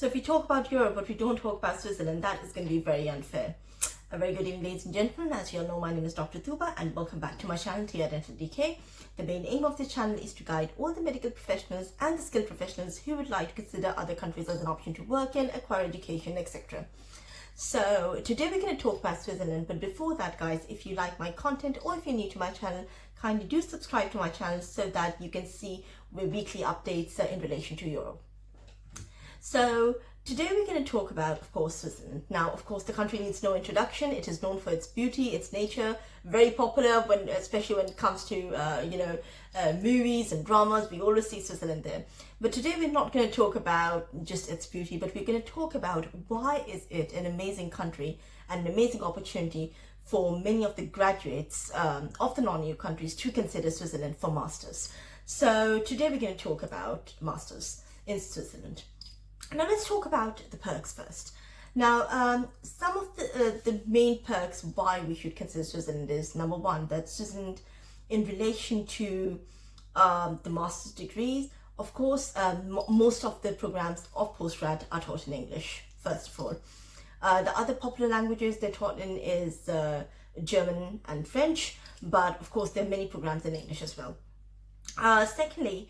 So if we talk about Europe, but we don't talk about Switzerland, that is going to be very unfair. A very good evening, ladies and gentlemen. As you all know, my name is Dr. Tuba and welcome back to my channel, trdentaldk. The main aim of this channel is to guide all the medical professionals and the skilled professionals who would like to consider other countries as an option to work in, acquire education, etc. So today we're going to talk about Switzerland, but before that, guys, if you like my content or if you're new to my channel, kindly do subscribe to my channel so that you can see my weekly updates in relation to Europe. So today we're going to talk about, of course, Switzerland. Now, of course, the country needs no introduction. It is known for its beauty, its nature, very popular especially when it comes to movies and dramas. We always see Switzerland there. But today we're not going to talk about just its beauty, but we're going to talk about why is it an amazing country and an amazing opportunity for many of the graduates of the non-EU countries to consider Switzerland for masters. So today we're going to talk about masters in Switzerland. Now let's talk about the perks first. Now, some of the main perks why we should consider Switzerland is, number one, that Switzerland, in relation to the master's degrees, of course, most of the programs of postgrad are taught in English, first of all. The other popular languages they're taught in is German and French, but of course there are many programs in English as well. Secondly,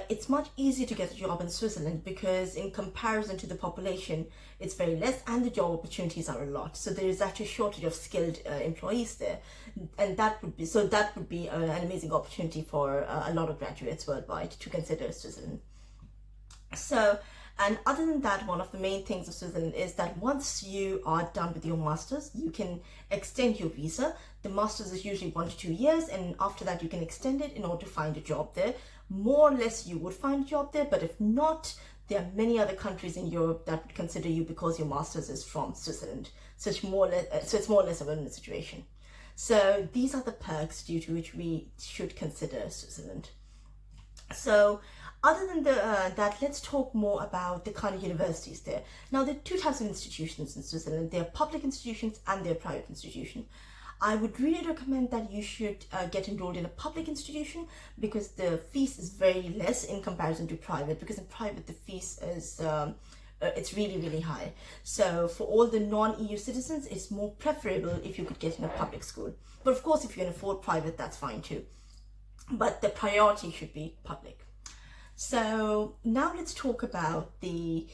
it's much easier to get a job in Switzerland because in comparison to the population, it's very less and the job opportunities are a lot. So there is actually a shortage of skilled employees there. And that would be an amazing opportunity for a lot of graduates worldwide to consider Switzerland. So, and other than that, one of the main things of Switzerland is that once you are done with your masters, you can extend your visa. The masters is usually 1 to 2 years, and after that you can extend it in order to find a job there. More or less you would find a job there, but if not, there are many other countries in Europe that would consider you because your masters is from Switzerland. So it's more or less a win-win situation. So these are the perks due to which we should consider Switzerland. So other than that, let's talk more about the kind of universities there. Now, there are two types of institutions in Switzerland. There are public institutions and there are private institutions. I would really recommend that you should get enrolled in a public institution because the fees is very less in comparison to private, because in private the fees is it's really, really high. So for all the non-EU citizens, it's more preferable if you could get in a public school. But of course, if you can afford private, that's fine too. But the priority should be public. So now let's talk about the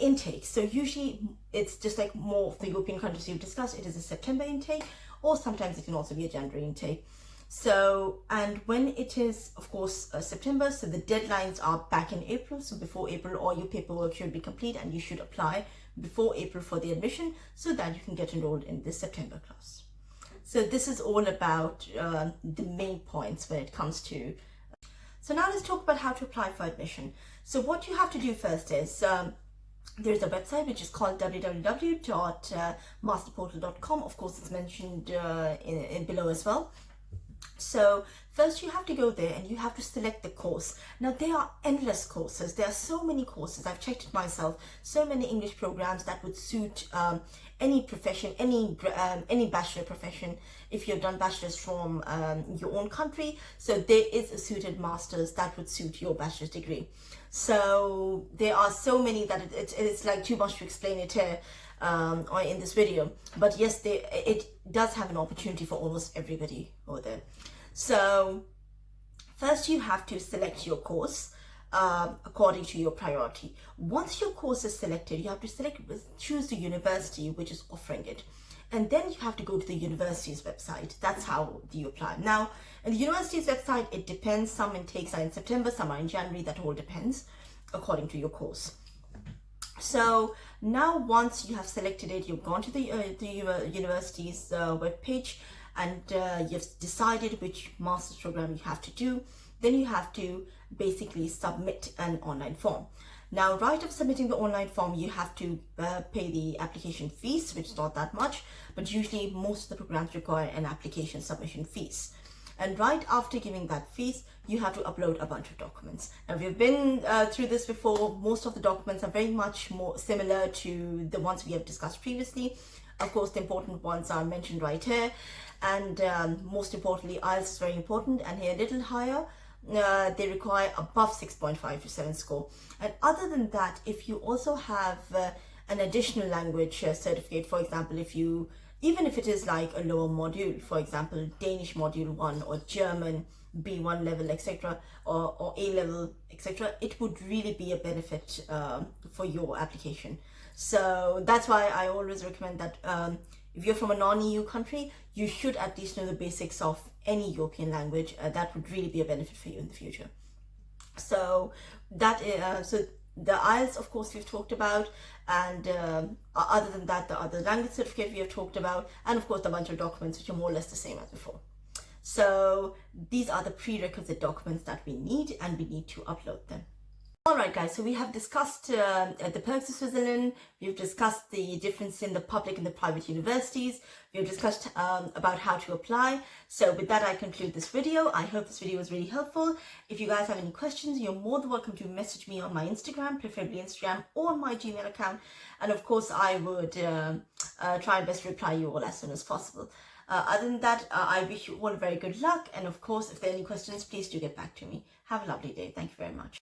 intake. So usually it's just like more of the European countries you've discussed, it is a September intake, or sometimes it can also be a January intake. So, and when it is, of course, September, so the deadlines are back in April. So before April, all your paperwork should be complete and you should apply before April for the admission so that you can get enrolled in the September class. So this is all about the main points when it comes to. So now let's talk about how to apply for admission. So what you have to do first is, there's a website which is called www.masterportal.com. Of course, it's mentioned below as well. So first you have to go there and you have to select the course. Now there are endless courses. There are so many courses. I've checked it myself. So many English programs that would suit any profession, any bachelor profession. If you've done bachelor's from your own country, so there is a suited master's that would suit your bachelor's degree. So there are so many that it's like too much to explain it here or in this video. But yes, it does have an opportunity for almost everybody over there. So first you have to select your course according to your priority. Once your course is selected, you have to choose the university which is offering it. And then you have to go to the university's website. That's how you apply. Now, in the university's website, it depends. Some intakes are in September, some are in January. That all depends according to your course. So now once you have selected it, you've gone to the university's webpage and you've decided which master's program you have to do. Then you have to basically submit an online form. Now, right after submitting the online form, you have to pay the application fees, which is not that much, but usually most of the programs require an application submission fees. And right after giving that fees, you have to upload a bunch of documents. Now, we've been through this before. Most of the documents are very much more similar to the ones we have discussed previously. Of course, the important ones are mentioned right here. And most importantly, IELTS is very important. And here a little higher, they require above 6.5 to 7 score. And other than that, if you also have an additional language certificate, for example, even if it is like a lower module, for example, Danish module 1 or German B1 level, etc., or A level, etc., it would really be a benefit for your application. So that's why I always recommend that if you're from a non-EU country, you should at least know the basics of any European language. That would really be a benefit for you in the future. So that so the IELTS, of course, we've talked about, and other than that, the other language certificate we have talked about, and of course the bunch of documents which are more or less the same as before. So these are the prerequisite documents that we need, and we need to upload them. Alright guys, so we have discussed the perks of Switzerland, we've discussed the difference in the public and the private universities, we've discussed about how to apply. So with that, I conclude this video. I hope this video was really helpful. If you guys have any questions, you're more than welcome to message me on my Instagram, preferably Instagram, or my Gmail account. And of course, I would try and best reply you all as soon as possible. Other than that, I wish you all very good luck. And of course, if there are any questions, please do get back to me. Have a lovely day. Thank you very much.